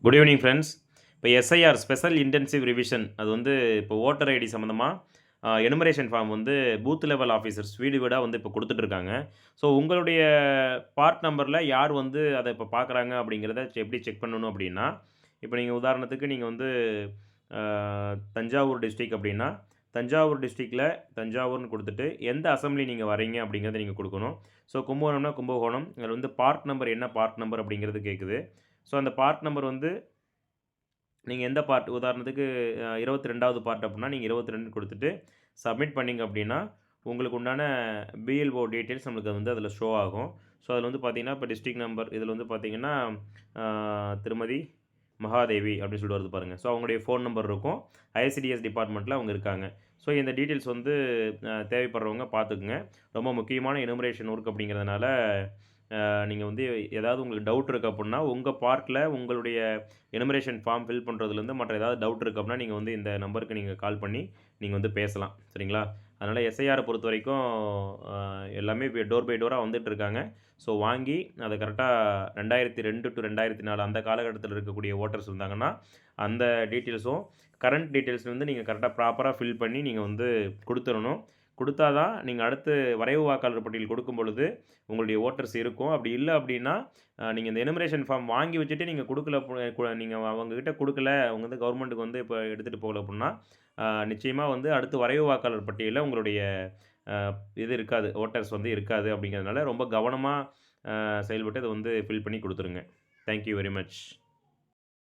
Good evening friends. இப்போ SIR special intensive revision அது வந்து இப்போ ஓட்டர் ஐடி சம்மந்தமா எனுமரேஷன் ஃபார்ம் வந்து பூத் லெவல் ஆஃபீசர்ஸ் வீடு வீடாக வந்து இப்போ குடுத்துட்ருக்காங்க. ஸோ உங்களுடைய பார்ட் நம்பரில் யார் வந்து அத இப்போ பார்க்குறாங்க அப்படிங்கிறத எப்படி செக் பண்ணணும் அப்படின்னா, இப்போ நீங்க உதாரணத்துக்கு நீங்க வந்து அ தஞ்சாவூர் டிஸ்ட்ரிக்ட் அப்படின்னா, தஞ்சாவூர் டிஸ்ட்ரிக்ட்ல தஞ்சாவூர்னு குடுத்துட்டு, எந்த அசெம்பிளி நீங்க வரீங்க அப்படிங்கிறத நீங்க குடுக்கணும். ஸோ கும்பகோணம்னா கும்பகோணம். அதில வந்து பார்ட் நம்பர் என்ன பார்ட் நம்பர் அப்படிங்கிறது கேட்குது. ஸோ அந்த பார்ட் நம்பர் வந்து நீங்க எந்த பார்ட் உதாரணத்துக்கு 22வது பார்ட் அப்புட்னா, நீங்க 22 குடுத்துட்டு சப்மிட் பண்ணீங்க அப்டின்னா, உங்களுக்கு உண்டான பிஎல்ஓ டீட்டெயில்ஸ் நம்மளுக்கு வந்து அதில ஷோ ஆகும். ஸோ அதில வந்து பார்த்தீங்கன்னா, இப்போ டிஸ்ட்ரிக்ட் நம்பர் இதில வந்து பார்த்தீங்கன்னா, அ திருமதி மகாதேவி அப்டின்னு சொல்லிட்டு வருது பாருங்க. ஸோ அவங்களுடைய ஃபோன் நம்பர் இருக்கும். ஐசிடிஎஸ் டிபார்ட்மெண்ட்ல அவங்க இருக்காங்க. ஸோ இந்த டீட்டெயில்ஸ் வந்து தேவைப்படுறவங்க பார்த்துக்குங்க. ரொம்ப முக்கியமான எனுமரேஷன் ஒர்க் அப்படிங்கிறதுனால, நீங்க வந்து ஏதாவது உங்களுக்கு டவுட் இருக்கு அப்புட்னா, உங்க பார்ட்ல உங்களுடைய எனுமரேஷன் ஃபார்ம் ஃபில் பண்ணுறதுலேருந்து மற்ற ஏதாவது டவுட் இருக்கு அப்புட்னா, நீங்க வந்து இந்த நம்பருக்கு நீங்க கால் பண்ணி நீங்க வந்து பேசலாம். சரிங்களா? அதனால எஸ்ஐஆர பொறுத்தவரைக்கும் அ எல்லாமே டோர் பை டோரா வந்துட்டுருக்காங்க. ஸோ வாங்கி அத கரெக்ட்டா 2002 டூ 2004 அந்த காலகட்டத்தில இருக்கக்கூடிய ஓட்டர்ஸ் இருந்தாங்கன்னா, அந்த டீட்டெயில்ஸும் கரண்ட் டீட்டெயில்ஸ் வந்து நீங்க கரெக்ட்டா ப்ராப்பரா ஃபில் பண்ணி நீங்க வந்து குடுத்துறணும். குடுத்தா தான் நீங்க அடுத்து வரைவு வாக்காளர் பட்டியல் கொடுக்கும் பொழுது, உங்களுடைய வோட்டர்ஸ் இருக்கும். அப்படி இல்ல அப்படின்னா, நீங்க இந்த எனுமரேஷன் ஃபார்ம் வாங்கி வச்சுட்டு நீங்க குடுக்கல நீங்க அவங்ககிட்ட குடுக்கல, அவங்க வந்து கவர்மெண்ட்டுக்கு வந்து இப்ப எடுத்துட்டு போகல அப்படின்னா, நிச்சயமா வந்து அடுத்து வரைவு வாக்காளர் பட்டியல்ல உங்களுடைய அ இது இருக்காது. வோட்டர்ஸ் வந்து இருக்காது அப்படிங்கிறதுனால ரொம்ப கவனமா செயல்பட்டு அத வந்து ஃபில் பண்ணி குடுத்துருங்க. Thank you very much.